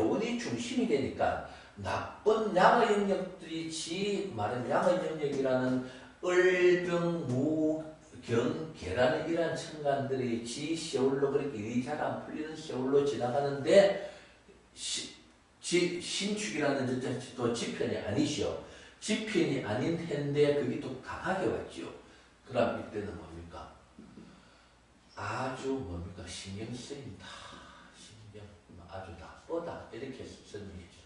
대운이 중심이 되니까 나쁜 양의 영역들이 말하면 양의 영역이라는 을병무 경계라는 이러한 천간들이 세월로 그렇게 일이 잘 안 풀리는 세월로 지나가는데 신축이라는 또 지편이 아니시오. 지편이 아닌 해인데 그게 또 강하게 왔지요. 그럼 이때는 뭡니까? 아주 뭡니까? 신경 쓰인다. 신경 아주 나쁘다. 이렇게 설명이죠.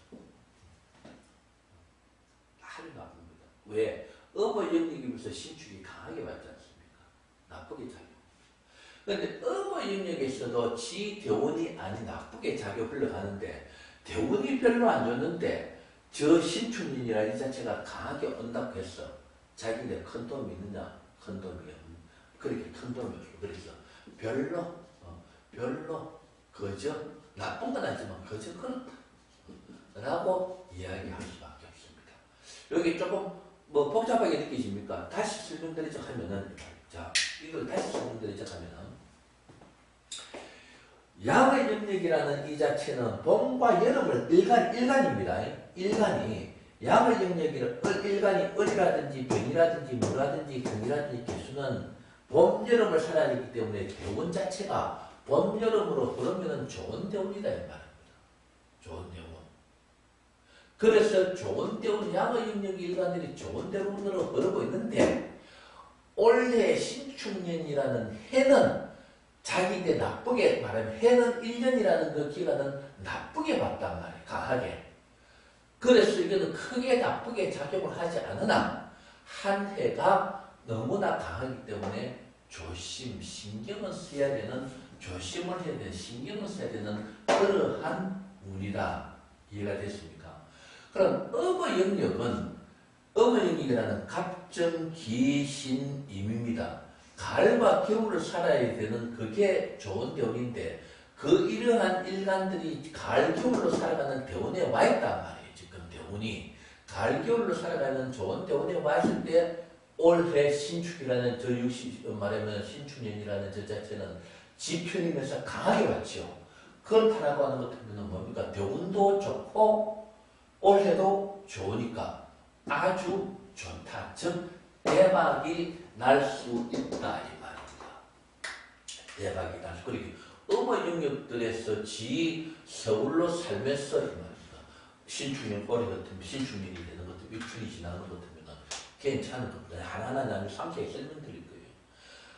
아주 나쁩니다. 왜? 어머 영역이면서 신축이 강하게 왔지 않습니까? 나쁘게 작용. 그런데 어머 영역에서도 지 대운이 아닌 나쁘게 작용 흘러가는데 대운이 별로 안 좋는데 저 신축년이라는 이 자체가 강하게 온다고 했어. 자기네 큰 돈이 있느냐? 큰 돈이 그렇게 큰 돈이 없어. 그래서 별로 그저 나쁜 건 아니지만 그저 그렇다 라고 이야기할 수밖에 없습니다. 여기 조금 뭐 복잡하게 느끼십니까? 다시 설명드리자 하면은 자 이걸 다시 설명드리자 하면은 양의 영역이라는 이 자체는 봄과 여름을 일간입니다. 일간이 양의 영역이라 일간이 을이라든지 병이라든지 무라든지 금이라든지 개수는 봄, 여름을 살아야 되기 때문에 대운 자체가 봄, 여름으로 흐르면 좋은 대운이다 이 말입니다. 좋은 대운. 그래서 좋은 대운, 양의 영역 일간들이 좋은 대운으로 흐르고 있는데 올해 신축년이라는 해는 자기들 나쁘게 말하면 해는 1년이라는 그 기간은 나쁘게 봤단 말이에요. 강하게. 그래서 이거는 크게 나쁘게 작용을 하지 않으나 한 해가 너무나 강하기 때문에 신경을 써야 되는, 조심을 해야 되는, 신경을 써야 되는 그러한 운이다. 이해가 됐습니까? 그럼 어머영역이라는 갑정, 기, 신, 임입니다. 가을과 겨울을 살아야 되는 그게 좋은 대운인데 그 이러한 일간들이 가을, 겨울로 살아가는 대운에 와 있단 말이에요. 지금 대운이 가을, 겨울로 살아가는 좋은 대운에 와 있을 때 올해 신축이라는 말하면 신축년이라는 저 자체는 지편이면서 강하게 왔죠. 그렇다라고 하는 것 때문에 뭡니까? 대운도 좋고 올해도 좋으니까 아주 좋다. 즉 대박이 날 수 있다 이 말입니다. 대박이 날 수. 그리고 어머 영역들에서 서울로 살면서 이 말입니다. 신축년 올해 같으면 신축년이 되는 것 같으면 입춘이 지나는 것 같으면 괜찮은 겁니다. 하나하나 나는 상세히 설명드릴 거예요.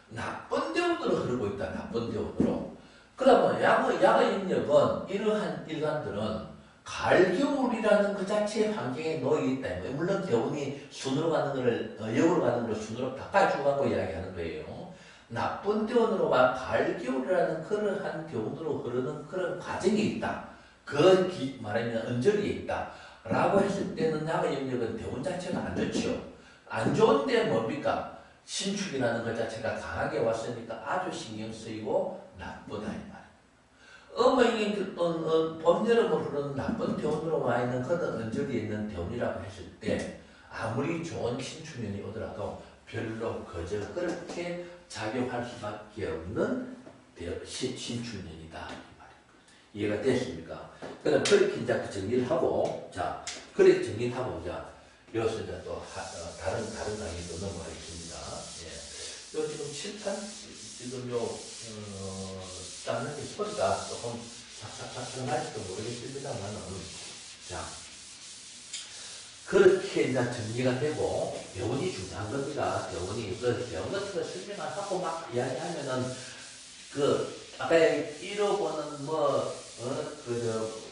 나쁜 대운으로 흐르고 있다. 나쁜 대운으로. 그러면 양의 영역은 이러한 일간들은 가을, 겨울이라는 그 자체의 환경에 놓여 있다. 물론 대운이 순으로 가는 거를, 역으로 가는 걸 순으로 바꿔주고 이야기하는 거예요. 나쁜 대운으로가 가을, 겨울이라는 그러한 대운으로 흐르는 그런 과정이 있다. 말하면 언저리에 있다. 라고 했을 때는 양의 영역은 대운 자체가 안 좋죠. 안 좋은데 뭡니까? 신축이라는 것 자체가 강하게 왔으니까 아주 신경 쓰이고 나쁘다 이 말. 어머니 봄, 여름을 흐르는 나쁜 대운으로 와 있는 그런 언저리에 있는 대운이라고 했을 때 아무리 좋은 신축년이 오더라도 별로 그저 그렇게 작용할 수밖에 없는 신축년이다 이 말입니다. 이해가 됐습니까? 그럼 그렇게 이제 정리를 하고 그렇게 정리를 하고 여기서 이제 또 다른 강의로 넘어가겠습니다. 예. 요 지금 칠판 지금 닦는 게 소리가 조금 삭삭삭삭 날지도 모르겠습니다만은 그렇게 이제 정리가 되고 대운이 중요한 겁니다. 대운 같은 거 설명을 하고 막 이야기하면은 아까 잃어보는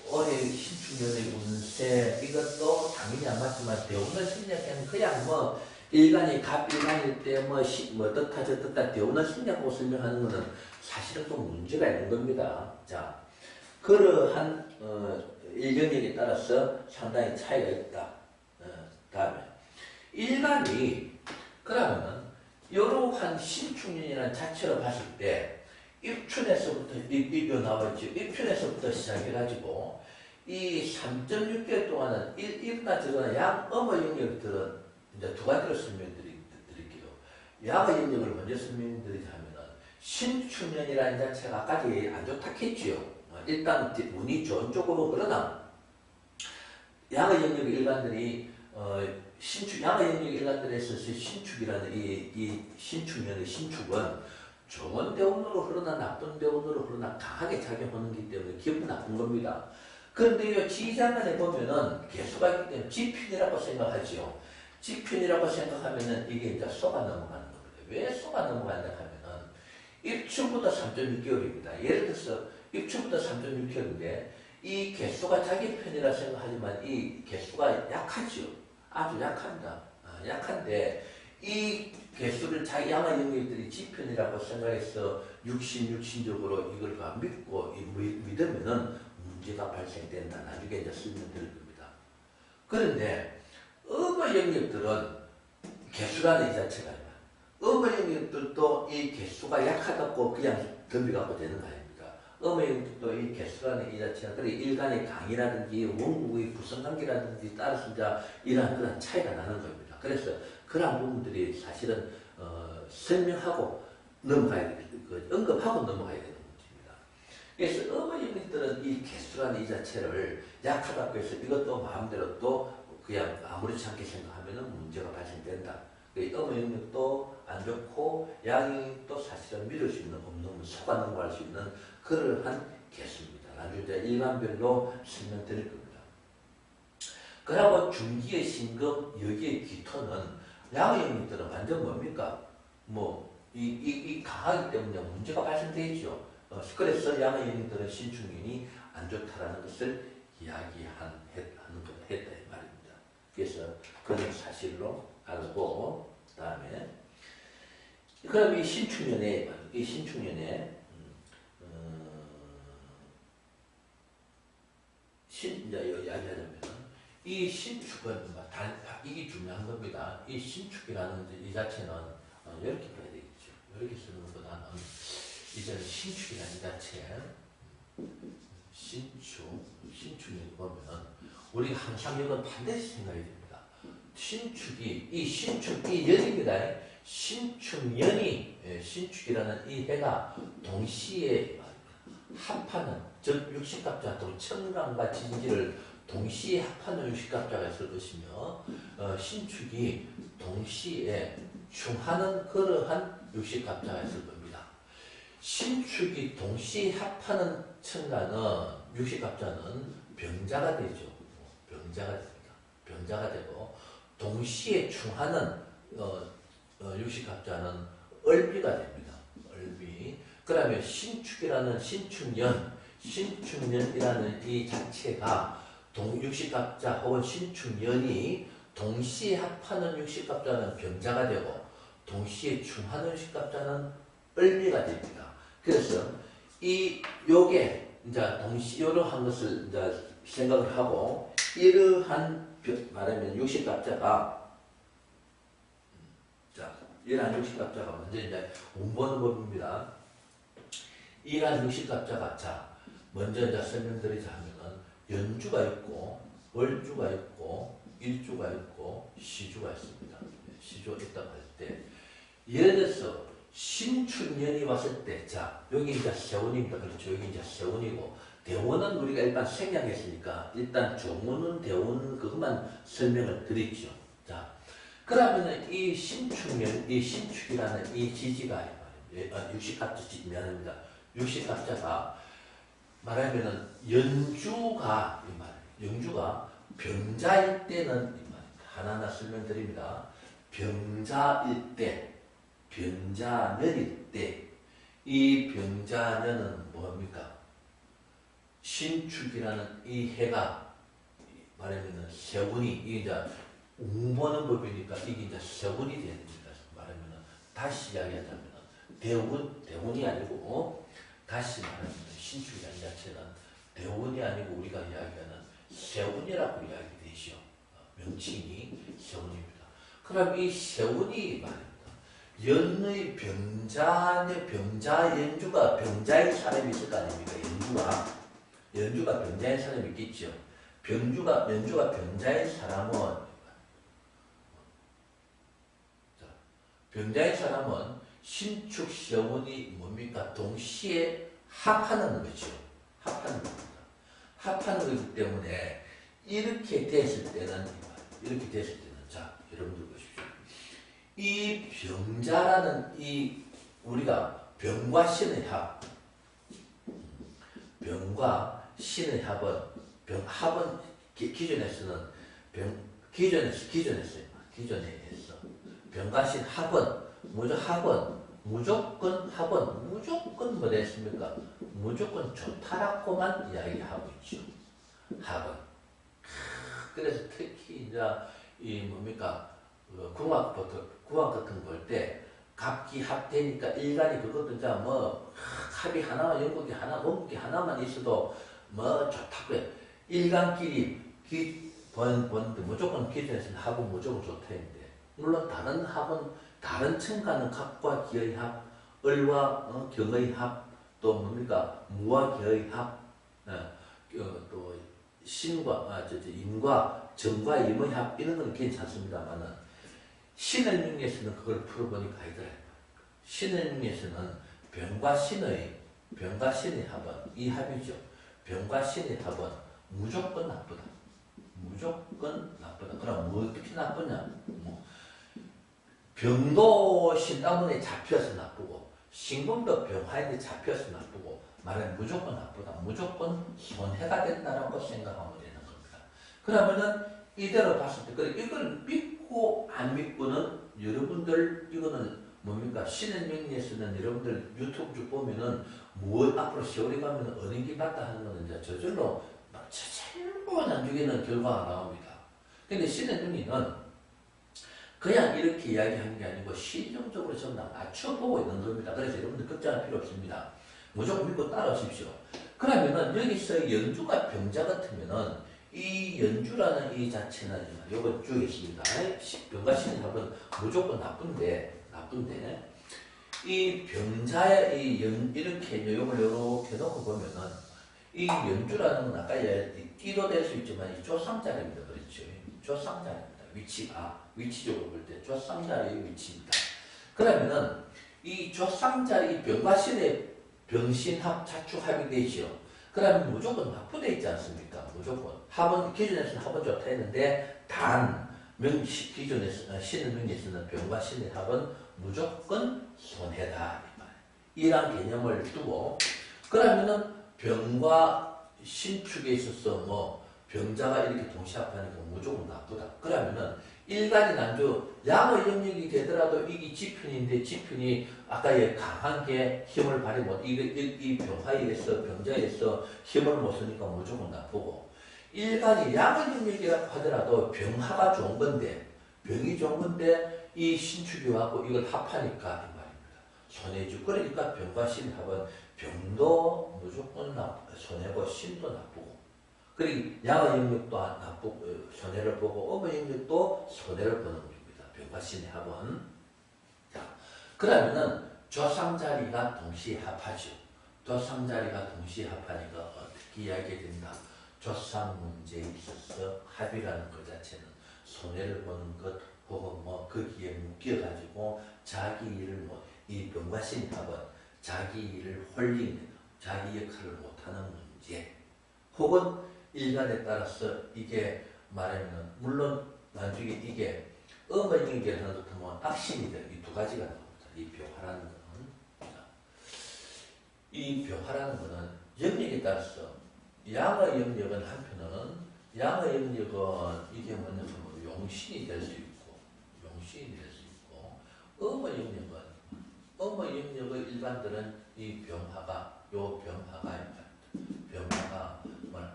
올해 신축년의 운세 이것도 당연히 안 맞지만 대운을 생략하면 그냥 일간이 갑일간일 때 어떻다 저떻다 대운을 생략하고 설명하는 것은 사실은 좀 문제가 있는 겁니다. 그러한 일경력에 따라서 상당히 차이가 있다. 다음에 일간이 그러면은 이러한 신축년이라는 자체로 봤을 때 입춘에서부터 입이 나와있죠. 입춘에서부터 시작해가지고 이 3.6개월 동안은 입까지거나 양어머 영역들은 이제 두 가지로 설명드릴게요. 양의 영역을 먼저 설명드리자면은 신축년이라는 자체가 아까 안 좋다 했지요. 일단 운이 좋은 쪽으로 흐르나 양의 영역 일간들이 양의 영역 일간들에서 신축이라는 이 신축년의 신축은 좋은 대운으로 흐르나 나쁜 대운으로 흐르나 강하게 작용하기 때문에 기분 나쁜 겁니다. 그런데 이 지장간에 보면은 개수가 있기 때문에 지편이라고 생각하지요. 지편이라고 생각하면은 이게 이제 쏘가 넘어가는 겁니다. 왜 쏘가 넘어간다 하면은 입추부터 3.6개월입니다. 예를 들어서 입추부터 3.6개월인데 이 개수가 자기 편이라 생각하지만 이 개수가 약하지요. 아주 약합니다. 약한데 이 개수를 자기 양의 영역들이 지편이라고 생각해서 육신적으로 이걸 믿고 믿으면은 문제가 발생된다. 나중에 이제 설명드릴 겁니다. 그런데 음의 영역들은 개수라는 이 자체가 아니라 음의 영역들도 이 개수가 약하다고 그냥 덤비갖고 되는 거 아닙니까? 음의 영역도 이 개수라는 이 자체가 그래 일간의 강이라든지 원국의 구성관계라든지 따라서 이제 이러한 그런 차이가 나는 겁니다. 그래서 그런 부분들이 사실은 설명하고 넘어가야 돼, 언급하고 넘어가야 되는 문제입니다. 그래서 음의 영역들은 이 개수라는 이 자체를 약하다고 해서 이것도 마음대로 또 그냥 아무렇지 않게 생각하면 문제가 발생된다. 음의 영역도 안 좋고 양영역도 사실은 믿을 수 있는 없는 속아 넘어갈 수 있는 그러한 개수입니다. 나중에 이제 일간별로 설명드릴 겁니다. 그리고 중기의 신금, 여기의 기토는 양의 영역들은 완전 뭡니까? 이 강하기 때문에 문제가 발생되죠. 그래서 양의 영역들은 신축년이 안 좋다라는 것을 이야기하는 했다 이 말입니다. 그래서 그런 사실로 알고 그다음에 그럼 이 신축년에 이제 이야기하자면 이 신축은 이게 중요한 겁니다. 이 신축이라는 이 자체는 이렇게 봐야 되겠죠. 이렇게 쓰는 것보다는 이제는 신축이라는 이 자체 신축을 보면 우리가 항상 이건 반드시 생각해야 됩니다. 신축이 연입니다. 신축년이 신축이라는 이 해가 동시에 합하는 즉 육식갑자도 천간과 진지를 동시에 합하는 육식갑자가 있을 것이며 신축이 동시에 충하는 그러한 육식갑자가 있을 겁니다. 신축이 동시에 합하는 천간은 육식갑자는 병자가 되죠. 병자가 됩니다. 병자가 되고 동시에 충하는 육식갑자는 을비가 됩니다. 을비. 그러면 신축이라는 신축년이라는 이 자체가 육식갑자 혹은 신축년이 동시에 합하는 육식갑자는 병자가 되고 동시에 충하는 육식갑자는 을비가 됩니다. 그래서 요게 이제 이러한 것을 이제 생각을 하고 이러한 말하면 육식갑자가 이러한 육식갑자가 먼저 이제 운보는 법입니다. 이러한 육식갑자가 먼저 이제 설명드리자 하면은 연주가 있고 월주가 있고 일주가 있고 시주가 있습니다. 시주가 있다고 할 때 예를 들어서 신축년이 왔을 때 여기 이제 세운입니다. 그렇죠. 여기 이제 세운이고 대운은 우리가 일단 생략했으니까 일단 정운은 대운 그것만 설명을 드리죠. 그러면은 이 신축이라는 이 지지가 육식갑자 미안합니다. 육식갑자가 말하면은 연주가 병자일 때는 하나하나 설명드립니다. 병자일 때, 병자년일 때, 이 병자년은 뭡니까? 신축이라는 이 해가 말하면은 세운이 이제 웅보는 법이니까 이게 이제 세운이 돼야 됩니다. 말하면은 다시 이야기하자면 대운이 아니고 다시 말하면 신축이라는 자체는 대운이 아니고 우리가 이야기하는 세운이라고 이야기되죠. 명칭이 세운입니다. 그럼 이 세운이 말입니다. 연의 병자 연주가 병자인 사람이 있을 거 아닙니까? 연주가 병자인 사람이 있겠죠. 연주가 병자인 사람은 병자인 사람은 신축 세운이 뭡니까? 동시에 합하는 거죠. 합하는 겁니다. 합하는 거기 때문에 이렇게 됐을 때는 자, 여러분들 보십시오. 이 병자라는 이 우리가 병과 신의 합, 병과 신의 합은 합은 기존에서는 기존에서 병과 신 합은 무조건 뭐 됐습니까? 무조건 좋다라고만 이야기하고 있죠. 합은. 그래서 특히 이제 이 뭡니까 궁합 같은 거 볼 때 갑기 합되니까 일간이 그것도 이제 뭐 합이 하나만 영국이 하나 원국이 하나만 있어도 뭐 좋다고요. 일간끼리 본데 무조건 기존에서는 합은 무조건 좋다 했는데 물론 다른 합은 다른 층가는 갑과 기의 합, 을과 경의 합, 또 뭡니까 무와 기의 합, 또 신과 임과 정과 임의 합 이런 건 괜찮습니다만은 신의 능에서는 그걸 풀어보니까 아니더라. 신의 능에서는 병과 신의 합은 이 합이죠. 병과 신의 합은 무조건 나쁘다. 무조건 나쁘다. 그럼 뭐 어떻게 나쁘냐? 병도 신다문에 잡혀서 나쁘고 신금도 병화인데 잡혀서 나쁘고 말하면 무조건 나쁘다. 무조건 손해가 된다라고 생각하면 되는 겁니다. 그러면은 이대로 봤을 때 그래 이걸 믿고 안 믿고는 여러분들 이거는 뭡니까 신의 명리에서는 여러분들 유튜브 쭉 보면은 뭐 앞으로 세월이 가면 어느 게 맞다 하는 거는 이제 저절로 전부 나중에는 결과가 나옵니다. 근데 신의 명리는 그냥 이렇게 이야기하는 게 아니고 실용적으로 전부 다 맞춰보고 있는 겁니다. 그래서 여러분들 걱정할 필요 없습니다. 무조건 믿고 따라오십시오. 그러면은 여기서 연주가 병자 같으면은 이 연주라는 이 자체는 요거 주겠습니다. 병과 신의 합은 무조건 나쁜데 이 병자의 이렇게 요걸 이렇게 놓고 보면은 이 연주라는 건 아까 띠도 될 수 있지만 이 조상자리입니다. 그렇죠? 조상자리입니다. 위치적으로 볼 때 조상자리의 위치입니다. 그러면은 이 조상자리 병과 신의 병신합 자축합이 되죠. 그러면 무조건 나쁘다 있지 않습니까? 무조건 합은 기존에서는 합은 좋다 했는데 단 기존에서 신의 명리에서는 병과 신의 합은 무조건 손해다 이런 개념을 두고 그러면은 병과 신축에 있어서 뭐 병자가 이렇게 동시에 합하니까 무조건 나쁘다. 그러면은 일간이 난조 양의 영역이 되더라도 이게 지편인데 지편이 아까 강한 게 힘을 발휘 못 이 병화에서 병자에서 힘을 못 쓰니까 무조건 나쁘고 일간이 양의 영역이라고 하더라도 병화가 좋은 건데 병이 좋은 건데 이 신축이하고 이걸 합하니까 이 말입니다. 손해주 그러니까 병과 신합은 병도 무조건 손해고 신도 나쁘고 그리고 양의 영역도 나쁘고 손해를 보고 음의 영역도 손해를 보는 겁니다. 병과 신의 합은. 자, 그러면은 조상자리가 동시에 합하죠. 조상자리가 동시에 합하니까 어떻게 이야기가 된다. 조상 문제에 있어서 합이라는 것 자체는 손해를 보는 것 혹은 뭐 거기에 묶여가지고 자기 일을 이 병과 신의 합은 자기 일을 홀리는 자기 역할을 못하는 문제 혹은 일간에 따라서 이게 말하면 물론 나중에 이게 음의 영역을 하나 더 악신이 되는 이 두 가지가 나옵니다. 이 묘화라는 거는 영역에 따라서 양의 영역은 한편은 양의 영역은 이게 뭐냐면 용신이 될 수 있고 음의 영역의 일반들은 이 병화가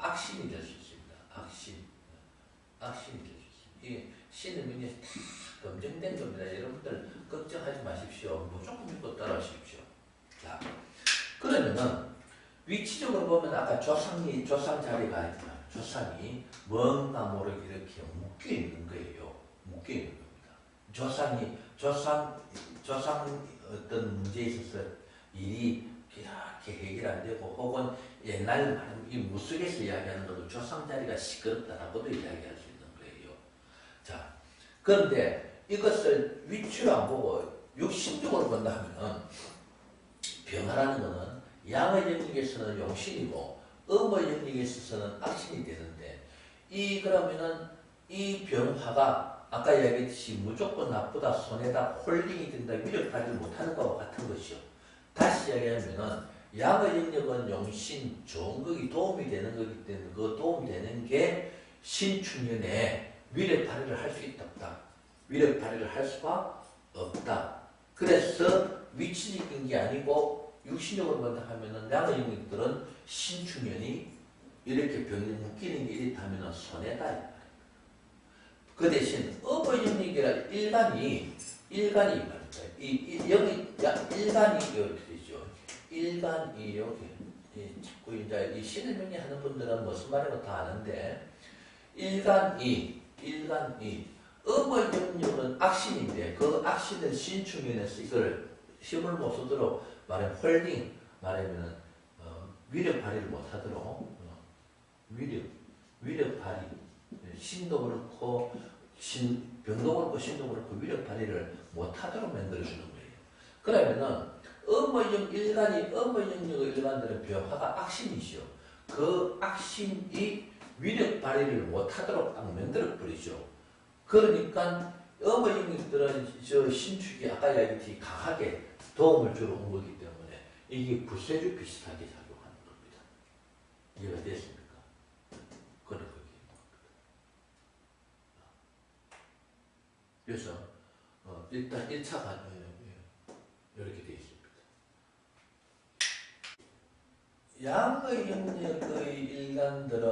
악신이 될 수 있습니다. 악신이 될 수 있습니다. 이 신의 명리에서 다 검증된 겁니다. 여러분들 걱정하지 마십시오. 무조건 믿고 따라오십시오. 자, 그러면은 위치적으로 보면 아까 조상 자리가 있잖아요. 조상이 뭔가 모르게 이렇게 묶여 있는 거예요. 묶여 있는 겁니다. 조상 어떤 문제에 있어서 일이 이렇게 해결 안 되고 혹은 옛날 이 무속에서 이야기하는 것도 조상 자리가 시끄럽다라고도 이야기할 수 있는 거예요. 자, 그런데 이것을 위치로 안 보고 육신적으로 본다 하면은 병화라는 것은 양의 영역에서는 용신이고 업무 영역에 있어서는 악신이 되는데 그러면은 이 병화가 아까 이야기했듯이 무조건 나쁘다, 손해다, 홀딩이 된다, 위력 발휘를 못하는 것과 같은 것이요. 다시 이야기하면은 양의 영역은 용신, 좋은 것이 도움이 되는 거기 때문에 그 도움이 되는 게 신축년에 위력 발휘를 할 수 있다, 없다. 위력 발휘를 할 수가 없다. 그래서 위치적인 게 아니고 육신적으로 본다 하면은 양의 영역들은 신축년이 이렇게 병이 묶이는 게 이렇다면 손해다. 그 대신 업의 영역이라 일간이 말입니다. 여기 일간이 이렇게 되죠. 일간이 여기 자꾸 이제 이 신을 명리하는 분들은 무슨 말인가 다 아는데 일간이 업의 영역은 악신인데 그 악신을 신축면에서 이걸 힘을 못 쓰도록 말하면 홀딩 말하면 위력 발휘를 못하도록 위력 발휘 신도 그렇고 병도 그렇고 신도 그렇고 위력 발휘를 못하도록 만들어주는 거예요. 그러면은 일간이 업의 영역의 일간들은 병화가 악신이죠. 그 악신이 위력 발휘를 못하도록 딱 만들어 버리죠. 그러니까 업의 영역들은 저 신축이 아까 이야기했듯이 강하게 도움을 주러 온 거기 때문에 이게 부세주 비슷하게 작용하는 겁니다. 이해가 됐습니까? 그런 거기. 그래서 일단 1차가 이렇게 되어 있습니다. 양의 영역의 일간들은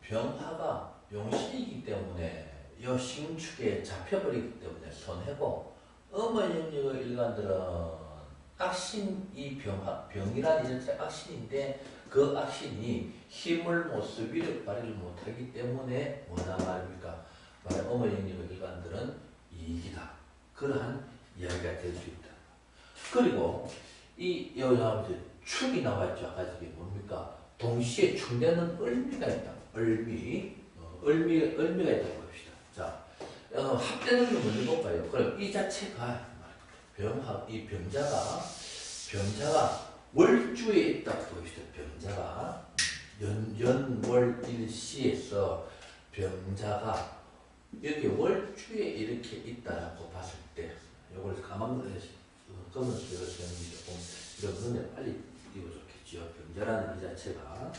병화가 용신이기 때문에 이 신축에 잡혀버리기 때문에 손해고 음의 영역의 일간들은 악신, 이 병이라는 이제 악신인데 그 악신이 힘을 못 쓰, 위력 발휘를 못하기 때문에 뭐나 말입니까? 음의 영역의 일간들은 이익이다. 그러한 이야기가 될 수 있다. 그리고 여기 축이 나왔죠. 아까 저게 뭡니까? 동시에 충되는 을미가 있다. 을미가 있다고 봅시다. 자, 합되는 걸 먼저 볼까요? 그럼 이 자체가 이 병자가 월주에 있다고 봅시다. 병자가 연월일시에서 병자가 여기 월주에 이렇게 있다라고 봤을 때 이걸 검은색으로 쓰는 게 조금 이런 눈에 빨리 띄워 좋겠죠. 병자라는 이 자체가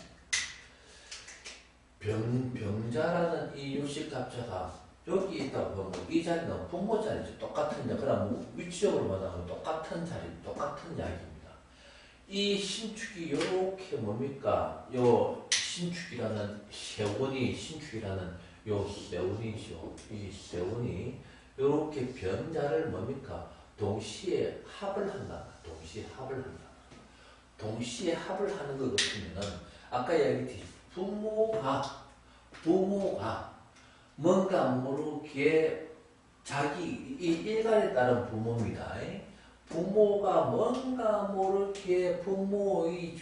병자라는 이 육식갑자가 여기 있다 보면 이 자리는 분모 자리죠. 똑같은 자리. 그럼 위치적으로 말하면 똑같은 자리, 똑같은 이야기입니다. 이 신축이 이렇게 뭡니까? 요 신축이라는 신축이라는 요 세운이죠. 이 세운이 이렇게 병자를 뭡니까? 동시에 합을 한다. 동시에 합을 하는 것 같으면은 아까 얘기했듯이 부모가 뭔가 모르게 자기 이 일간에 따른 부모입니다. 부모가 뭔가 모르게 부모의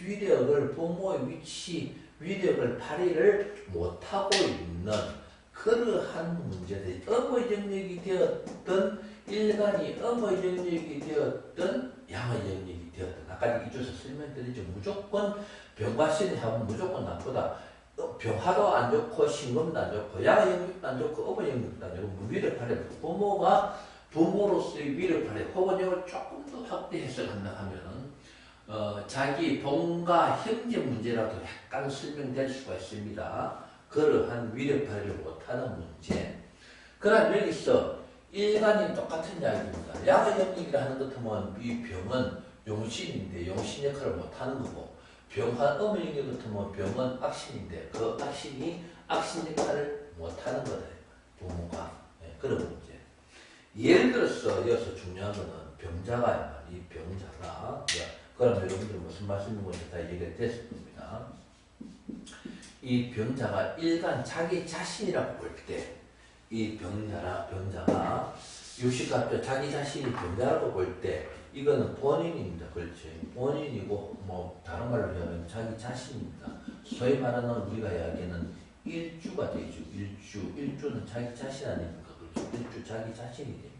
위력을 발휘를 못하고 있는 그러한 문제들이 음의 영역이 되었던 일간이 음의 영역이 되었던 양의 영역이 되었던 아까 이쪽에서 설명드리죠. 무조건 병과 신의 합은 무조건 나쁘다. 병화도 안 좋고 신금도 안 좋고 양의 영역도 안 좋고 음의 영역도 안 좋고 위력 발휘 부모가 부모로서의 위력 발휘 혹은 이걸 조금 더 확대 해석한다 하면은 자기 동과 형제 문제라도 약간 설명될 수가 있습니다. 그러한 위력 발휘를 못하는 문제. 그러나 여기서 일간이 똑같은 이야기입니다. 양의 영역이라 하는 것 같으면 이 병은 용신인데 용신 역할을 못하는 거고 병한 음의 영역 같으면 병은 악신인데 그 악신이 악신 역할을 못하는 거다. 부모가. 그런 문제. 예를 들어서 여기서 중요한 거는 병자가 이 병자가 그럼 여러분들 무슨 말씀인지 다 얘기가 됐을 겁니다. 이 병자가 일간 자기 자신이라고 볼 때 이 병자가 유식합죠. 자기 자신이 병자라고 볼 때 이거는 본인입니다. 그렇죠. 본인이고 뭐 다른 말로 하면 자기 자신입니다. 소위 말하는 우리가 이야기하는 일주가 되죠. 일주는 자기 자신 아닙니까? 그렇죠. 일주 자기 자신이 됩니다.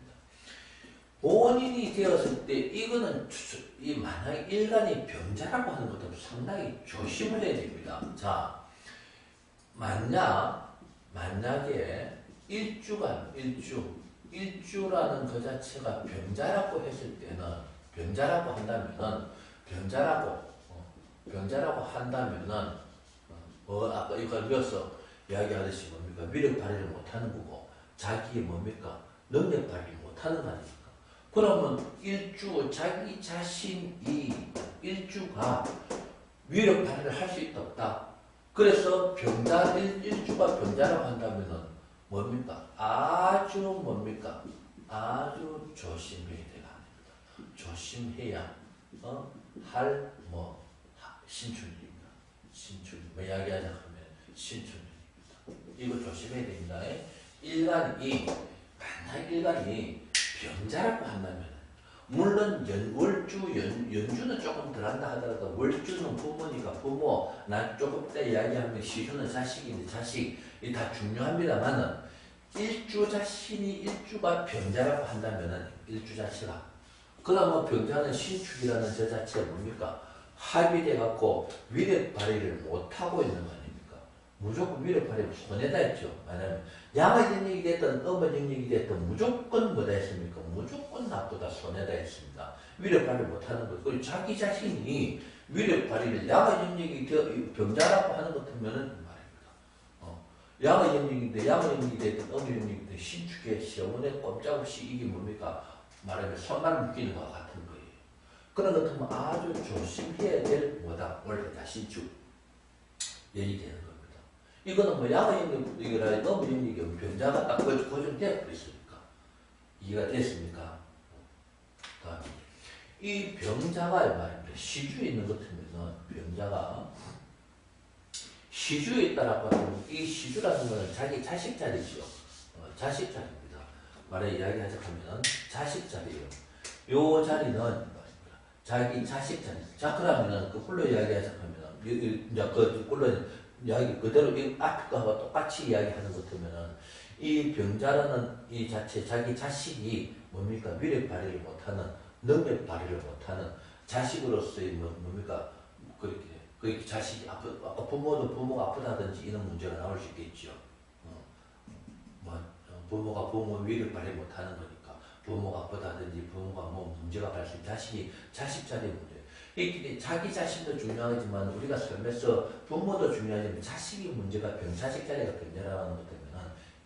본인이 되었을 때 이거는 이 만약 일간이 병자라고 하는 것도 상당히 조심을 해야 됩니다. 자, 만약에 일주라는 그 자체가 병자라고 했을 때는 병자라고 한다면은 아까 이거 이어서 이야기하듯이 뭡니까? 위력 발휘를 못하는 거고 자기의 뭡니까? 능력 발휘를 못하는 거 아닙니까? 그러면 자기 자신이 일주가 위력 발휘를 할 수 있다 없다. 그래서 일주가 병자라고 한다면은 뭡니까? 아주 조심해야 되는 아닙니다. 조심해야 신춘입니다. 뭐 이야기하자 하면 신춘입니다. 이거 조심해야 됩니다. 만약 일간이 병자라고 한다면 물론 연주는 조금 덜한다 하더라도 월주는 부모니까 부모, 난 조금 때 이야기하면 시주는 자식인데 자식이 다 중요합니다만은 일주가 병자라고 한다면은 일주 자체가 그러면 병자는 신축이라는 저 자체가 뭡니까? 합의돼 갖고 위력 발휘를 못하고 있는 거 아닙니까? 무조건 위력 발휘를 손해다 했죠. 만약에 양의 영역이 됐든 음의 영역이 됐든 무조건 뭐다 했습니까? 무조건 나쁘다 손해다 했습니다. 위력 발휘 못하는 것. 그리고 자기 자신이 위력 발휘를 양의 영역이 병자라고 하는 것 같으면은 말입니다. 양의 영역인데 양의 영역이 됐든 음의 영역이 됐든 신축의 시험원에 꼼짝없이 이게 뭡니까? 말하면 손만 묶이는 것과 같은 거예요. 그런 것 같으면 아주 조심해야 될 원래다 신축 연이 되는 겁니다. 이거는 뭐 양의 영역이라 음의 영역이 병자가 딱 고정되어 버렸습니까? 이해가 됐습니까? 다음에 이 병자가 말입니다. 시주에 있는 것 같으면은 병자가 시주에 있다라고 하면 이 시주라는 것은 자기 자식 자리죠. 자식 자리입니다. 말에 이야기하자면 자식 자리예요. 요 자리는 말입니다. 자기 자식 자리. 자 그러면은 그 홀로 이야기하자면 이제 그 홀로 이야기 그대로 이 앞에 거하고 똑같이 이야기하는 것 같으면은 이 병자라는 이 자체 자기 자식이 뭡니까? 위력 발휘를 못하는 능력 발휘를 못하는 자식으로서의 뭡니까? 그렇게 자식이 아까 부모가 아프다든지 이런 문제가 나올 수 있겠죠. 부모가 부모 위력 발휘 못하는 거니까 부모가 아프다든지 부모가 뭐 문제가 발생 자식 자리의 문제. 이 자기 자신도 중요하지만 우리가 살면서 부모도 중요하지만 자식이 문제가 자식 자리가 병자라는 것 때문에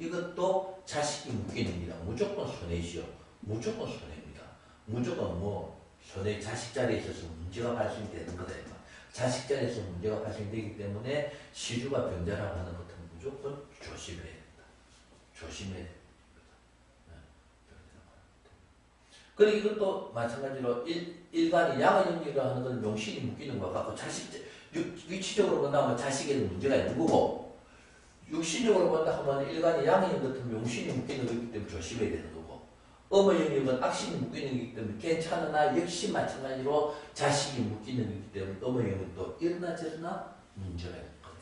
이것도 자식이 묶이는 일이라 무조건 손해시오. 무조건 손해입니다. 무조건 손해 자식 자리에 있어서 문제가 발생되는 거다. 자식 자리에서 문제가 발생되기 때문에 시주가 병자라고 하는 것은 무조건 조심해야 된다. 조심해야 됩니다. 그리고 이것도 마찬가지로 일간이 양의 영역이라고 하는 건 용신이 묶이는 것과 같고 위치적으로 본다면 자식에는 문제가 있는 거고 육신적으로 본다 하면 일간이 양의 영역 같은 용신이 묶이는 거기 때문에 조심해야 되는 거고 음의 영역은 악신이 묶이는 거기 때문에 괜찮으나 역시 마찬가지로 자식이 묶이는 거기 때문에 음의 영역도 이러나 저러나 문제가 있는 거죠.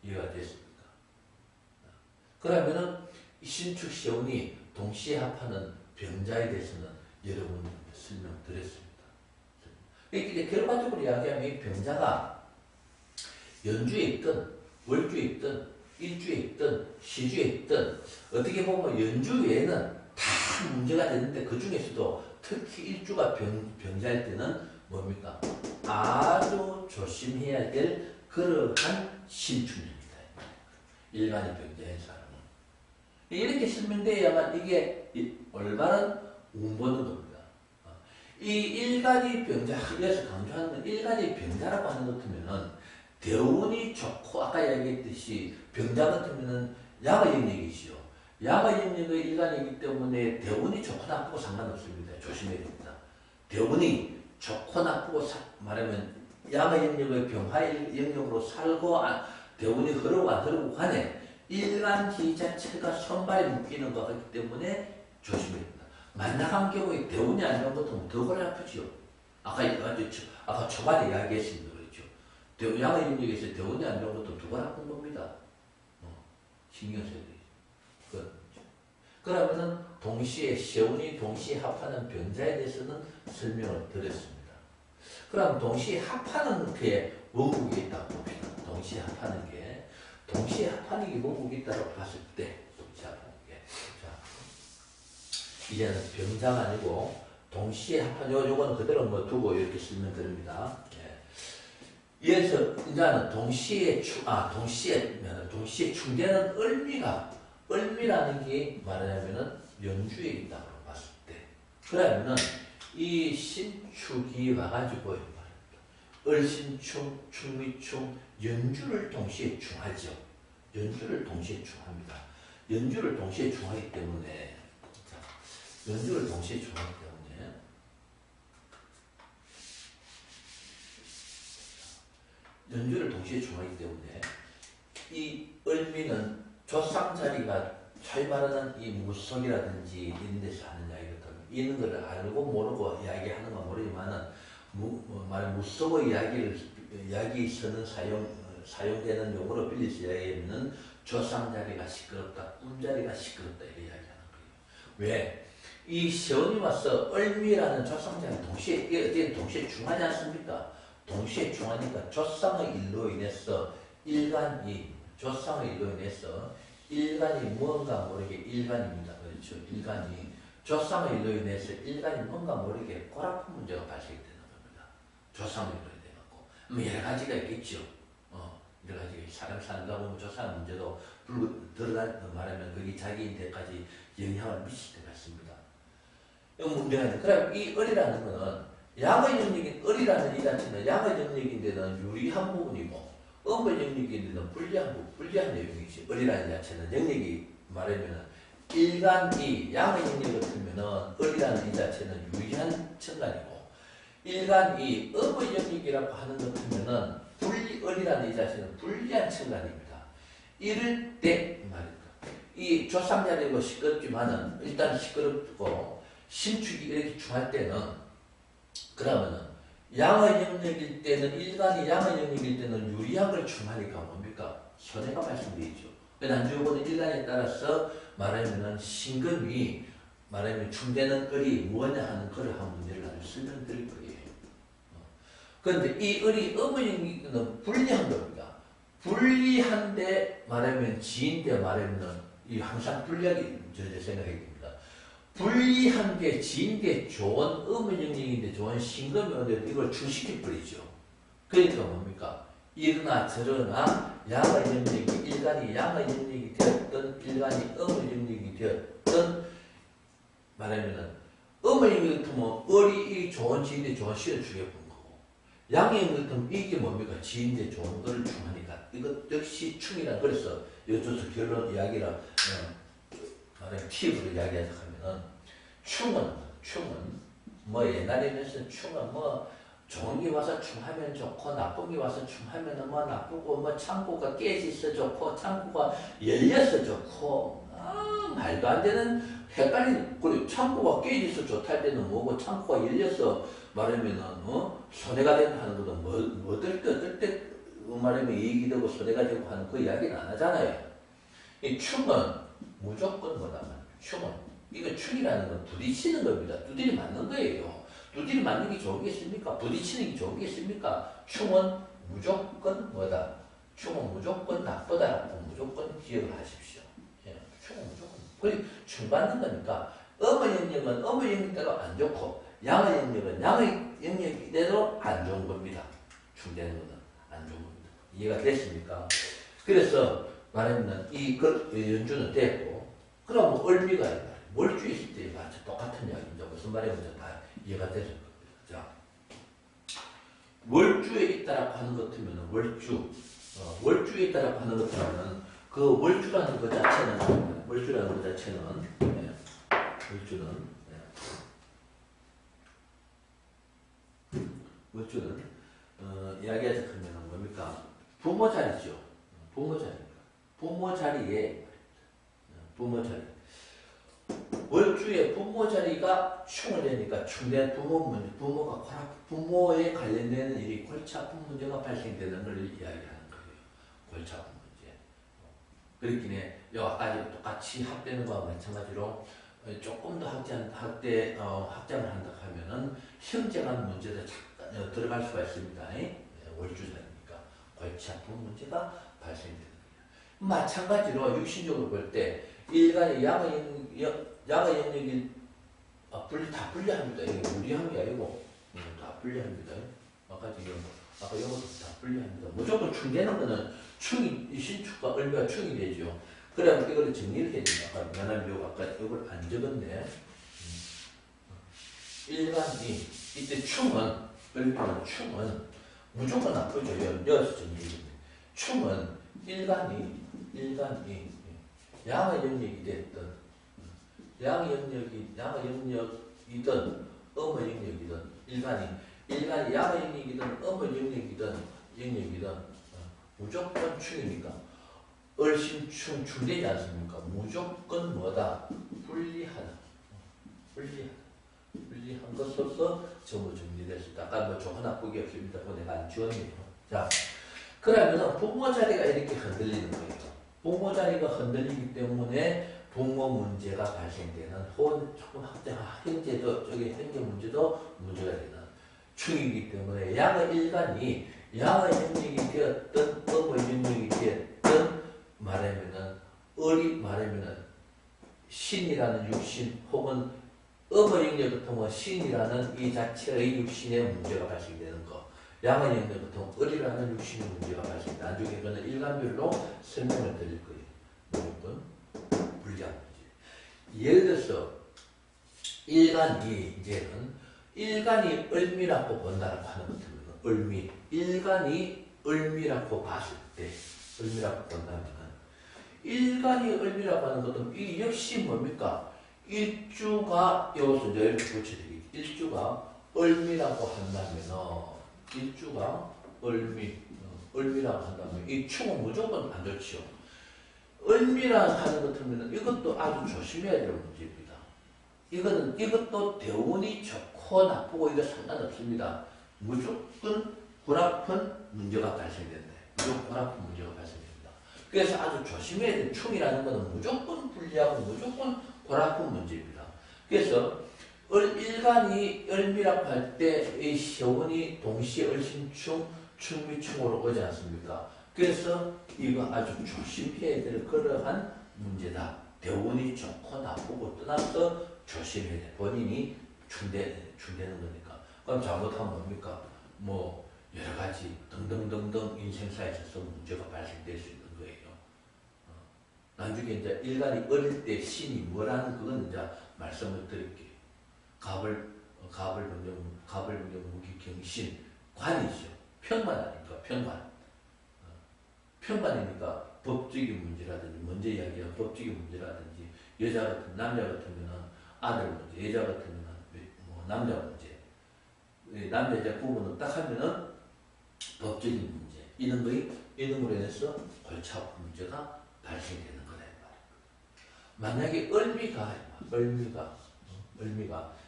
이해가 됐습니까? 그러면은 신축 시운이 동시에 합하는 병자에 대해서는 여러분 설명드렸습니다. 이렇게 결과적으로 이야기하면 이 병자가 연주에 있든 월주에 있든 일주에 있든 시주에 있든 어떻게 보면 연주 외에는 다 문제가 되는데 그 중에서도 특히 일주가 병자일 때는 뭡니까? 아주 조심해야 될 그러한 신춘입니다. 일간의 병자인 사람은. 이렇게 설명되어야만 이게 올바른 운보는 겁니다. 이 일간이 병자, 여기서 강조하는 건 일간이 병자라고 하는 것 같으면은 대운이 좋고 아까 이야기했듯이 병자 같으면은 양의 영역이지요. 양의 영역의 일간이기 때문에 대운이 좋고 나쁘고 상관없습니다. 조심해야 됩니다. 대운이 좋고 나쁘고 말하면 양의 영역의 병화의 영역으로 살고 대운이 흐르고 안 흐르고 간에 일간지 자체가 손발이 묶이는 것 같기 때문에 조심해야 됩니다. 만약한 경우에 대운이 안 좋은 것은 더 골 아프지요. 아까 초반에 이야기했습니다. 그렇죠. 양의 영역에서 대운이 안 좋은 것도 두 번 아픈 겁니다. 신경 써야 되죠. 그러면은 동시에 세운이 동시에 합하는 병자에 대해서는 설명을 드렸습니다. 그럼 동시에 합하는 게 원국이 있다고 봅시다. 동시에 합하는 게 원국이 있다고 봤을 때 동시에 합하는 게 자, 이제는 병자가 아니고 동시에 합하는 요거는 그대로 뭐 두고 이렇게 설명드립니다. 이어서 이제는 동시에 충되는 을미라는 게 말하자면은 연주에 있다고 봤을 때 그러면은 이 신축이 와가지고 을신충, 충미충, 연주를 동시에 충하죠. 연주를 동시에 충합니다. 연주를 동시에 충하기 때문에 이 을미는 조상 자리가 소위 말하는 이 무속이라든지 이런 데서 하는 이야기거든. 이런 걸 알고 모르고 이야기하는 건 모르지만은 무속의 이야기 서는 사용되는 용어로 빌리서 이야기하면은 조상 자리가 시끄럽다, 꿈자리가 시끄럽다 이렇게 이야기하는 거예요. 왜? 이 세운이 와서 을미라는 조상 자리 동시에 중하지 않습니까? 동시에 중하니까 조상의 일로 인해서 일간이 뭔가 모르게 일간입니다. 그렇죠? 일간이 조상의 일로 인해서 일간이 뭔가 모르게 고라픈 문제가 발생되는 겁니다. 조상의 일로 인해서 여러 가지가 있겠죠. 여러 가지 사람 산다 보면 조상 문제도 말하면 그게 자기인데까지 영향을 미칠 때가 있습니다. 이 문제가 그럼 이 을이라는 거는 양의 영역인 을이라는 이 자체는 양의 영역인데는 유리한 부분이고 음의 영역인데는 불리한 내용이지. 을이라는 자체는 영역이 말하면 일간이 양의 영역을 틀면은 을이라는 이 자체는 유리한 천간이고 일간이 음의 영역이라고 하는 것 틀면은 을이라는 이 자체는 불리한 천간입니다. 이럴 때 말입니다. 이 조상자리고 시끄럽지만은 일단 시끄럽고 신축이 이렇게 중할 때는 그러면은 양의 영역일 때는 일간이 양의 영역일 때는 유리한 걸 중하니까 뭡니까? 손해가 발생되죠. 난주보는 일간에 따라서 말하면은 신금이 말하면 충되는 을이 뭐냐 하는 그를 한 문제를 나중에 설명드릴 거예요. 그런데 이 을이 음의 영역은 불리한 겁니다. 불리한데 말하면 지인데 말하면은 이 항상 불리하게 제 생각이 됩니다. 불리한 게 지인데 좋은 음의 영역인데 좋은 신금이 오는데 이걸 충시켜버리죠. 그러니까 뭡니까? 이러나 저러나 양의 영역이 일간이 양의 영역이 되었던 일간이 음의 영역이 되었던 말하면은 음의 영역이 같으면 을이 좋은 지인데 좋은 신을 죽여본 거고 양의 영역이 같으면 이게 뭡니까? 지인데 좋은 거를 충하니까 이것 역시 충이라 그래서 여쭤서 결론 이야기라 말하면 팁으로 이야기하자 하면은 충은 뭐 옛날에는 충은 뭐 좋은 게 와서 충하면 좋고 나쁜 게 와서 충하면 뭐 나쁘고 뭐 창고가 깨져서 좋고 창고가 열려서 좋고 말도 안 되는 헷갈리는 그리고 창고가 깨져서 좋다 할 때는 뭐고 창고가 열려서 말하면은 손해가 된다 하는 것도 어떨 때 말하면 이익이 되고 손해가 되고 하는 그 이야기는 안 하잖아요. 이 충은 무조건 충은 이거 충이라는 건 부딪히는 겁니다. 두드리 맞는 거예요. 두드리 맞는 게 좋은 게 있습니까? 부딪히는 게 좋은 게 있습니까? 충은 무조건 충은 무조건 나쁘다라고 무조건 기억을 하십시오. 충은 무조건. 그리고 충 받는 거니까 음의 영역은 음의 영역대로 안 좋고 양의 영역은 양의 영역대로 안 좋은 겁니다. 충되는 것은 안 좋은 겁니다. 이해가 됐습니까? 그래서 말하면 이 연주는 됐고 그럼 을미가 월주에 있을 때 똑같은 이야기입니다. 무슨 말이냐면 다 이해가 되죠. 자, 월주에 있다라고 하는 것 같으면 월주에 있다라고 하는 것 같으면 그 월주라는 것 자체는 월주는 이야기하자 하면 뭡니까? 부모 자리죠. 부모 자리에 월주의 부모 자리가 충을 되니까 충된 부모에 관련되는 일이 골치 아픈 문제가 발생되는 걸 이야기하는 거예요. 골치 아픈 문제. 그렇긴 해. 요 아까 똑같이 합되는 거와 마찬가지로 조금 더 확장을 한다 하면은 형제간 문제도 잠깐 들어갈 수가 있습니다. 월주자니까 골치 아픈 문제가 발생되는 거예요. 마찬가지로 육신적으로 볼 때 일간의 양의 영역이 다 분리합니다. 이게 무리함이 아니고 다 분리합니다. 아까 이것도 다 분리합니다. 무조건 충되는 거는 신축과 을미가 충이 되죠. 그러면 이걸 정리를 해야 됩니다. 아까 미안하면 아까 이걸 안 적었네. 일간이 이때 충은 을미는 충은 무조건 나쁘죠. 여기서 정리해줍니다. 충은 일간이 양의 영역이 됐든 양의 영역이든 음의 영역이든 일간이 양의 영역이든 음의 영역이든 무조건 충이니까 을신충 충되지 않습니까? 무조건 뭐다? 불리한 것으로서 전부 정리됐습니다. 아까 뭐 좋은 나쁘기 없습니다. 그거 내가 안 지웠네요. 자, 그러면 부모 자리가 이렇게 흔들리는 거예요. 부모 자리가 흔들리기 때문에 부모 문제가 발생되는 혹은 조금 현재 문제도 문제가 되는 충이기 때문에 양의 일간이 양의 영역이 되었든 음의 영역이 되었든 말하면은 신이라는 육신 혹은 음의 영역을 통한 신이라는 이 자체의 육신의 문제가 발생되는 거, 양의 영역을 통한 을이라는 육신의 문제가 발생된다. 나중에 그는 일간별로 설명을 드릴 거예요. 무조건 불리한 문제. 예를 들어서 일간이 을미라고 본다라고 하는 것 같으면 일간이 을미라고 봤을 때 을미라고 본다면 일간이 을미라고 하는 것은 이 역시 뭡니까? 일주가 여기서 이제 이렇게 붙여드리기. 일주가 을미라고 한다면 일주가 을미라고 한다면 이 충은 무조건 안 좋지요. 을미라고 하는 것 같으면 이것도 아주 조심해야 될 문제입니다. 이것도 대운이 좋고 나쁘고 이거 상관없습니다. 무조건 골아픈 문제가 발생된다. 무조건 골아픈 문제가 발생됩니다. 그래서 아주 조심해야 될 충이라는 것은 무조건 불리하고 무조건 골아픈 문제입니다. 그래서 일간이 을미라고 할 때 이 시운이 동시에 을신충, 충미충으로 오지 않습니까? 그래서 이거 아주 조심해야 될 그러한 문제다. 대운이 좋고 나쁘고 떠나서 조심해야 돼. 본인이 충되는 거니까. 그럼 잘못하면 뭡니까? 뭐 여러 가지 등등등등 인생사에 있어서 문제가 발생될 수 있는 거예요. 나중에 이제 일간이 어릴 때 신이 뭐라는 그건 이제 말씀을 드릴게요. 가벌병정 무기경신 관이죠. 편관 아닙니까? 편관이니까 법적인 문제라든지 먼저 이야기한 법적인 문제라든지 남자 같으면 아들 문제, 여자 같으면 뭐 남자 문제, 남자 여자 구분을 딱 하면은 법적인 문제 이놈으로 인해서 골치 아픈 문제가 발생되는 거다. 만약에 을미가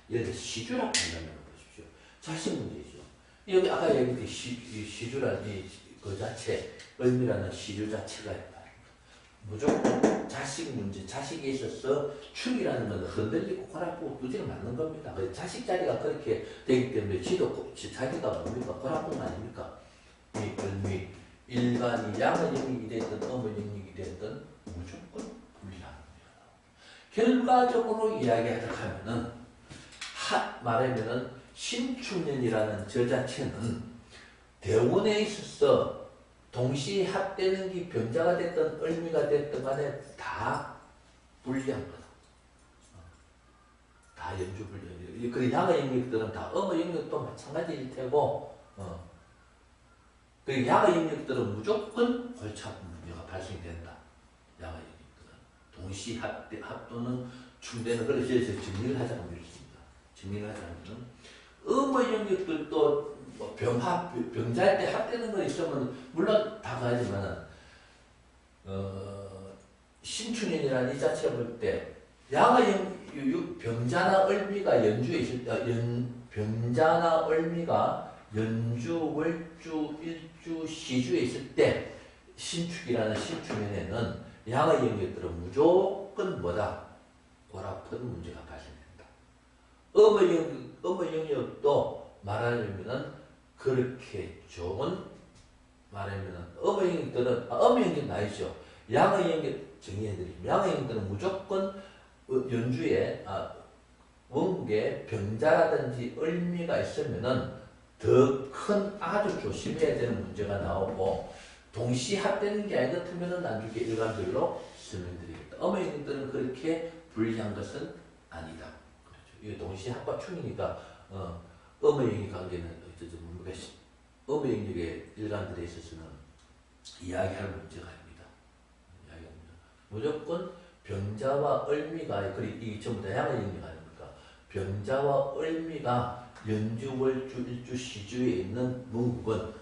예를 들어 시주라고 한다면 보십시오. 자식 문제죠. 여기 아까 얘기했듯이 시주라는 그 자체, 을미라는 시주 자체가 무조건 자식 문제, 자식에 있어서 축이라는 건 흔들리고 골아프고 두지는 맞는 겁니다. 자식 자리가 그렇게 되기 때문에 자기가 뭡니까? 골아픈 거 아닙니까? 이 을미, 일간이 양의 영역이 됐든 음의 영역이 됐든 무조건 불리합니다. 결과적으로 이야기하자 하면은 말하면은 신축년이라는 저 자체는 대운에 있어서 동시에 합되는 게 병자가 됐든 을미가 됐든 간에 다 불리한 거다. 다 연주불리한. 그 양의 영역들은 다 음의 영역도 마찬가지일 테고 그 양의 영역들은 무조건 골치 아픈 문제가 발생된다. 양의 영역들은 동시 합도는 충되는. 그래서 정리를 하자면 이렇습니다. 정리를 하자면 음의 영역들도 뭐 병자일 때 합되는 거 있으면 물론 다 가야지만 신춘년이라는 이 자체 볼 때 양의 병자나 을미가 연주에 있을 때 병자나 을미가 연주, 월주, 일주, 시주에 있을 때 신축이라는 신축년에는 양의 영역들은 무조건 뭐다? 골아픈 문제가 발생된다. 음의 영역도 말하자면은 그렇게 좋은 말하면은 음의 영역들은 음의 영역은 아니죠. 양의 영역 정의해드리면 양의 영역들은 무조건 연주에 원국에 병자라든지 을미가 있으면은 더 큰 아주 조심해야 되는 문제가 나오고 동시 합되는 게 아니 같으면은 나중에 일관별로 설명드리겠다. 음의 영역들은 그렇게 불리한 것은 아니다. 그렇죠. 이게 동시 합과 충이니까 음의 영역 관계는 음의 영역의 일관들에 있어서는 이야기할 문제가 아닙니다. 무조건 병자와 을미가 이 전부 다 양의 영역 아닙니까? 병자와 을미가 연주월주 일주 시주에 있는 문국은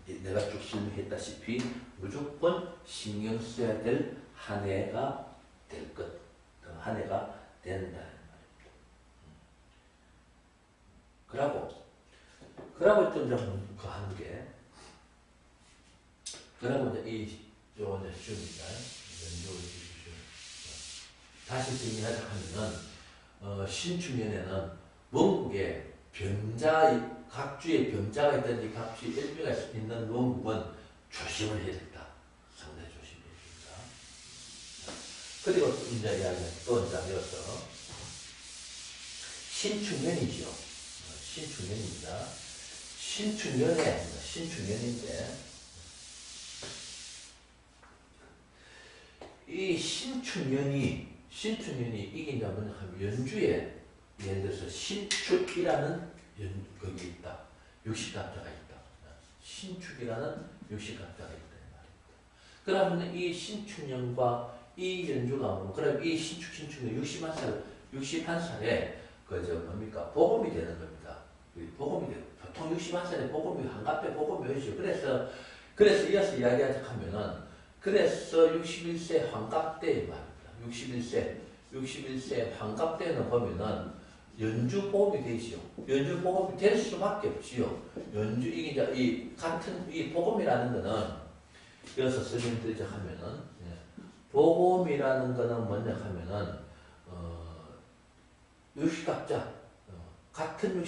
내가 쭉 설명했다시피 무조건 신경 써야 될 한 해가 될 것, 한 해가 된다는 말입니다. 그러고 좀 그 하는 게, 그러고 이제 요거 이제 시험입니다. 다시 정리하자 하면은, 신축년에는 원국에 각주에 병자가 있든지 각주에 일미가 있는 원국은 조심을 해야 된다. 상당히 조심해야 된다. 그리고 이제 이야기는 또 이제 이어서 신축년이죠. 신축년입니다. 신축년인데 이 신축년이 이게 이제 뭐냐 하면 연주에 예를 들어서 신축이라는 거기 있다. 육식갑자가 있다. 신축이라는 육식갑자가 있다. 그러면 이 신축년과 이 연주가 뭐, 그럼 이 신축년 61살에 뭡니까? 복음이 되는 겁니다. 복음이 돼요. 보통 61살에 복음이 한갑에 복음이 오죠. 그래서 이어서 이야기하자 하면은 그래서 61세 환갑 때 말입니다. 61세 환갑 때는 보면은 연주 복음이 되죠. 연주 복음이 될 수밖에 없지요. 이게 이제 이 복음이라는 거는 여기서 설명드리자 하면은 복음이라는 거는 뭐냐 하면은 육식갑자 같은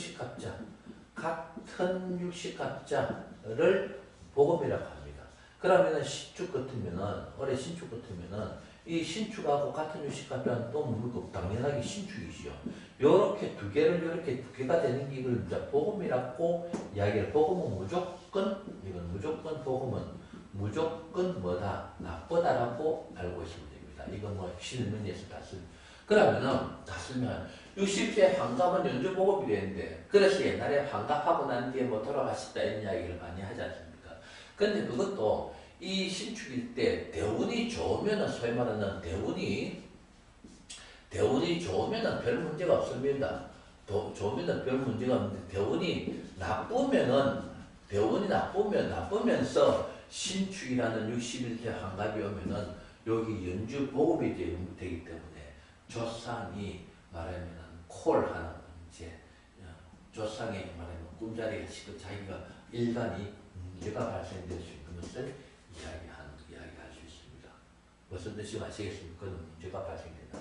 육식갑자를 복음이라고 합니다. 그러면은 신축 같으면은 올해 신축 같으면은 이 신축하고 같은 육식갑자는 또 뭡니까? 당연하게 신축이지요. 요렇게 두 개가 되는 게 이걸 이제 복음이라고 이야기를. 복음은 무조건 뭐다? 나쁘다라고 알고 있으면 됩니다. 이건 뭐 신문에서 다 쓰. 그러면은 다 쓰면 60세 환갑은 연주 복음이 되는데, 그래서 옛날에 환갑하고 난 뒤에 뭐 돌아가셨다 이런 이야기를 많이 하지 않습니까? 근데 그것도 이 신축일 때 대운이 좋으면은 소위 말하는 대운이 좋으면은 별 문제가 없습니다. 좋으면은 별 문제가 없는데 대운이 나쁘면서 신축이라는 61세 환갑이 오면은 여기 연주 복음이 되기 때문에 조상이 말하면 콜하는 문제, 조상이 말하면 꿈자리가 시고 자기가 일간이 문제가 발생될 수 있는 것을 이야기할 수 있습니다. 무슨 뜻인지 아시겠습니까? 문제가 발생된다.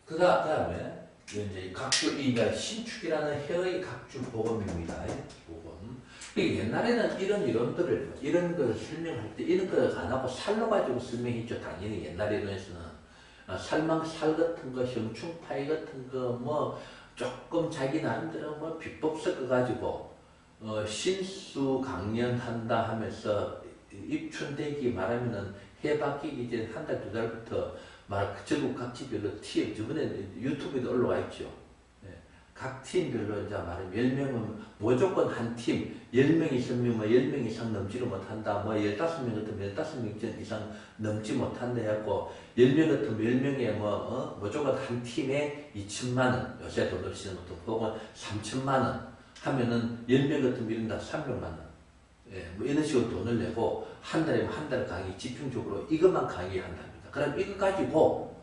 그 다음에 이제 신축이라는 해의 각주 복음입니다. 복음. 옛날에는 이런 걸 설명할 때 이런 걸 안 하고 살로 가지고 설명했죠. 당연히 옛날 이론에서는 살 같은 거, 형충파이 같은 거, 뭐 조금 자기 나름대로 뭐 비법 섞어가지고 신수 강연한다 하면서 입춘대기 말하면은 해 바뀌기 전에 한 달, 두 달부터 전국 각 지별로 저번에 유튜브에도 올라와 있죠. 각 팀별로 이제 말하면 10명은 무조건 한 팀, 10명 있으면 뭐 10명 이상 넘지를 못한다. 뭐 15명 같으면 15명 이상 넘지 못한다 해갖고 10명 같으면 10명에 무조건 한 팀에 2천만 원, 요새 돈으로 치는 것도 혹은 3천만 원 하면은 10명 같으면 이른다 300만 원. 뭐 이런 식으로 돈을 내고 한 달에 한 달 강의 집중적으로 이것만 강의한답니다. 그럼 이거 가지고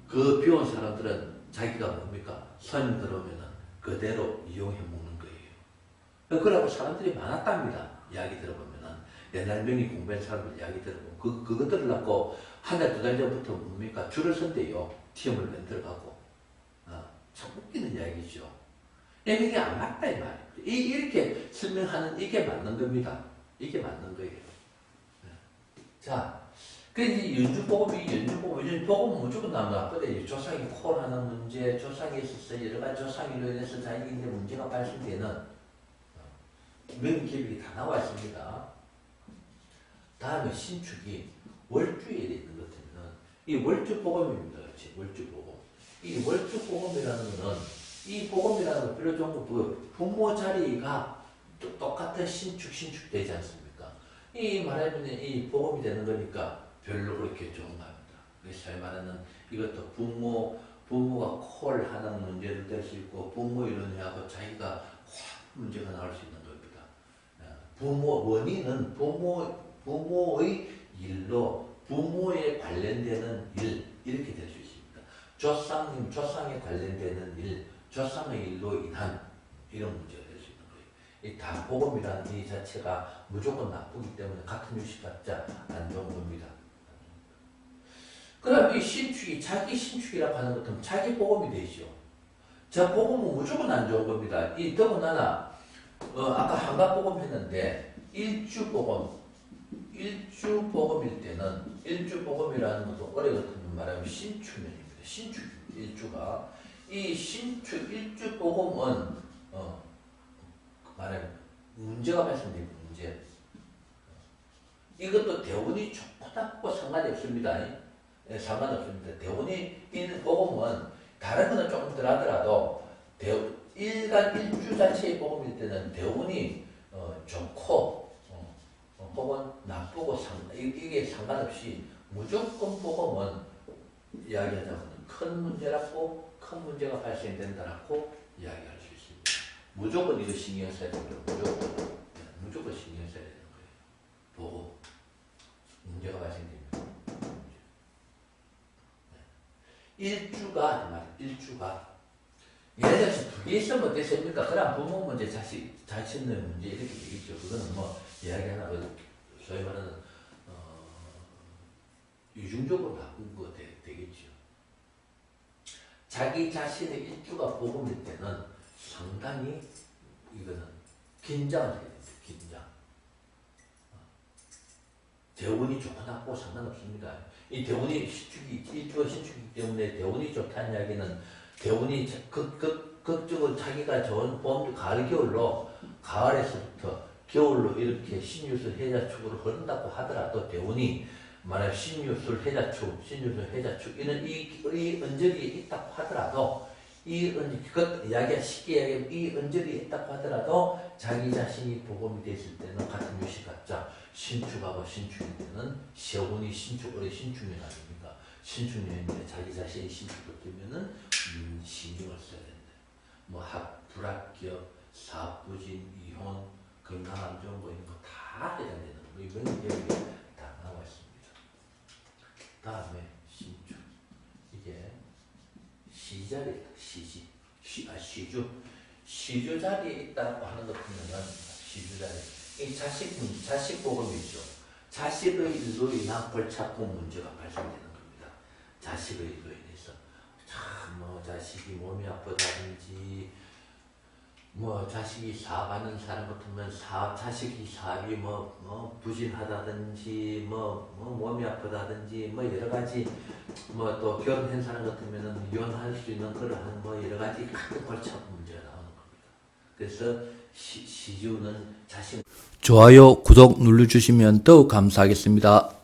그 배운 사람들은 자기가 뭡니까? 손님 들어오면은 그대로 이용해 먹는 거예요. 그러고 사람들이 많았답니다. 이야기 들어보면은 대날명이 공부한 사람들 이야기 들어보면 그거 들으려고 한 달, 두 달 전부터 뭡니까? 줄을 선대요. 시험을 만들어가고. 참 웃기는 이야기죠. 이게 안 맞다, 이 말이에요. 이렇게 설명하는 이게 맞는 겁니다. 이게 맞는 거예요. 자, 그래서 연주복음은 무조건 나쁘대. 조상이 콜하는 문제, 조상에 있어서 여러 가지 조상으로 인해서 자기에게 문제가 발생되는 명계획이 다 나와 있습니다. 다음에 신축이 월주에 있는 것 같으면 이 월주복음입니다. 그렇지? 월주복음. 이 월주복음이라는 거는 이 복음이라는 건 별로 좋은 거 부모 자리가 똑같은 신축 되지 않습니까? 이 말하면 이 복음이 되는 거니까 별로 그렇게 좋은 겁니다. 그래서 잘 말하는 이것도 부모가 콜하는 문제도 될 수 있고 부모 이론하고 자기가 확 문제가 나올 수 있는 겁니다. 원인은 부모의 일로 부모에 관련되는 일 이렇게 될 수 있습니다. 조상에 관련되는 일, 조상의 일로 인한 이런 문제가 될 수 있는 거예요. 이 다 복음이라는 이 자체가 무조건 나쁘기 때문에 같은 유식 갖자 안 좋은 겁니다. 그럼 이 신축이 자기 신축이라고 하는 것은 자기 복음이 되죠. 자, 복음은 무조건 안 좋은 겁니다. 이 더군다나 아까 한가복음 했는데 일주복음일 때는 일주복음이라는 것도 어뢰 같은 말하면 신축면입니다. 신축 일주가 이 신축 일주복음은 말하면 문제가 발생되는 문제. 이것도 대운이 좋고 나쁘고 상관이 없습니다. 상관없습니다. 대운이 있는 복음은 다른 거는 조금 덜하더라도 일간 일주 자체의 복음일 때는 대운이 좋고 혹은 나쁘고 이게 상관없이 무조건 복음은 이야기하자면 큰 문제라고 큰 문제가 발생된다라고 이야기할 수 있습니다. 무조건 이거 신경 써야 됩니다. 무조건 신경 써야 되는 거예요. 복음 문제가 발생됩니다. 일주가 예를 들어서 두 개 있으면 어떻습니까? 그럼 부모 문제, 자신의 문제 이렇게 되겠죠. 그거는 뭐 이야기 하나 소위 말하는 유중적으로 나쁜 거 되겠죠. 자기 자신의 일주가 복음일 때는 상당히 이거는 긴장을 해야 됩니다. 긴장. 대운이 좋고 나쁘고 상관없습니다. 이 대운이 일주가 신축이기 때문에 대운이 좋다는 이야기는 대운이 극적으로 자기가 좋은 봄, 가을, 겨울로 가을에서부터 겨울로 이렇게 신유술 해자축으로 흐른다고 하더라도 대운이 만약 신유술 해자축 이런 이 언저리에 있다고 하더라도 쉽게 이야기하면 이 언저리에 있다고 하더라도 자기 자신이 복음이 됐을 때는 같은 유식 갖자 신축하고 신축일 때는 시어분이 신축으로 신축년 아닙니까? 신축년인데 자기 자신이 신축을 되면은 신경을 써야 된다. 뭐 불합격, 사부진, 이혼, 건강 안 좋은 거 이런 거 다 해당되는 거. 이번 계획에 다 나와 있습니다. 다음에 신축. 이게 시자리다. 시주 자리에 있다고 하는 것 보면은 시주 자리. 이 자식 복음이죠. 자식의 일로 인한 골차품 문제가 발생되는 겁니다. 자식의 일로 인해서 자식이 몸이 아프다든지 자식이 사업하는 사람 같으면 자식이 사업이 부진하다든지 몸이 아프다든지 여러 가지 또 결혼한 사람 같으면은 이혼할 수 있는 그러한 여러 가지 큰 골차품 문제가 나오는 겁니다. 그래서 시주는 자식 좋아요, 구독 눌러주시면 더욱 감사하겠습니다.